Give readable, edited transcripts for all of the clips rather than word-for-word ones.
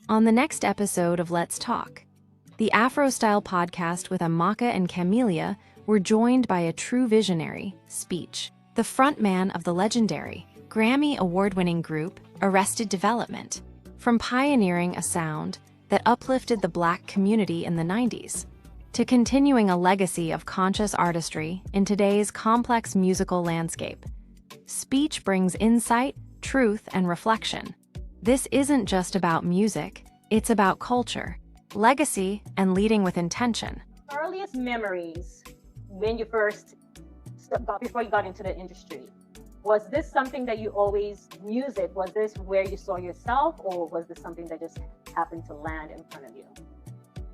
On the next episode of Let's Talk, the Afro-style podcast with Amaka and Camelia were joined by a true visionary, Speech, the frontman of the legendary Grammy Award-winning group Arrested Development, from pioneering a sound that uplifted the Black community in the 90s to continuing a legacy of conscious artistry in today's complex musical landscape. Speech brings insight, truth, and reflection. This isn't just about music, it's about culture, legacy, and leading with intention. Earliest memories when you first before you got into the industry, was this something that you always, music, was this where you saw yourself, or was this something that just happened to land in front of you?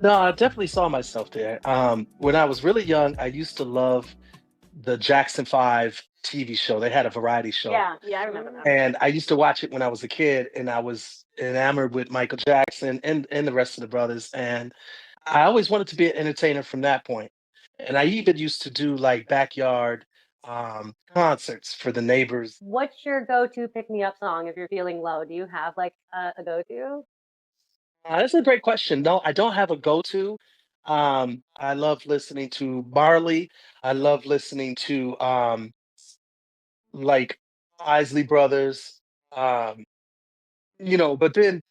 No, I definitely saw myself there. When I was really young, I used to love the Jackson 5 TV show. They had a variety show. Yeah, I remember that. And I used to watch it when I was a kid, and I was enamored with Michael Jackson and the rest of the brothers. And I always wanted to be an entertainer from that point. And I even used to do like backyard concerts for the neighbors. What's your go-to pick-me-up song if you're feeling low? Do you have like a go-to? That's a great question. No, I don't have a go-to. I love listening to Marley. I love listening to like Isley Brothers. Um, but then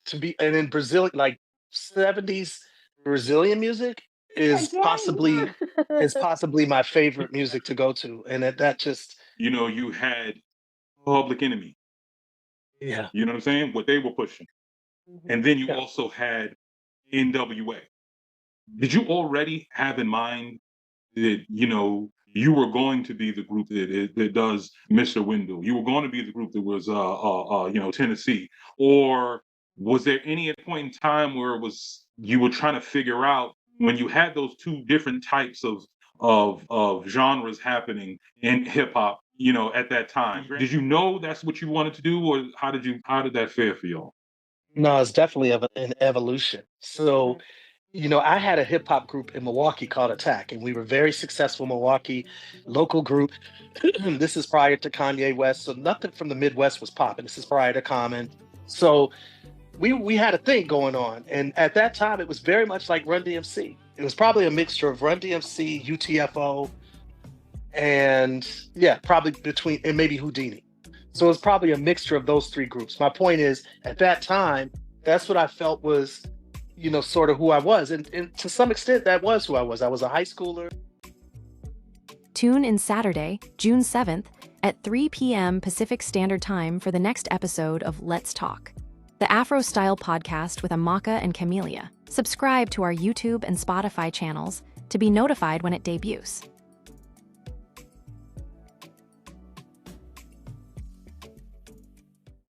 and in Brazil, like 70s Brazilian music is Again. possibly my favorite music to go to. And that just You had Public Enemy. yeah. You know what I'm saying? What they were pushing. And then you Yeah. also had NWA. Did you already have in mind that, you were going to be the group that does Mr. Window? You were going to be the group that was, Tennessee? Or was there any point in time where you were trying to figure out, when you had those two different types of genres happening in hip hop, at that time? Did you know that's what you wanted to do, or how did that fare for y'all? No, it's definitely an evolution. So, I had a hip hop group in Milwaukee called Attack, and we were very successful Milwaukee local group. This is prior to Kanye West, so nothing from the Midwest was popping. This is prior to Common. So we had a thing going on, and at that time it was very much like Run DMC. It was probably a mixture of Run DMC, UTFO, and probably and maybe Houdini. So it's probably a mixture of those three groups. My point is, at that time, that's what I felt was, sort of who I was. And to some extent, that was who I was. I was a high schooler. Tune in Saturday, June 7th at 3 p.m. Pacific Standard Time for the next episode of Let's Talk, the Afro-style podcast with Amaka and Camelia. Subscribe to our YouTube and Spotify channels to be notified when it debuts.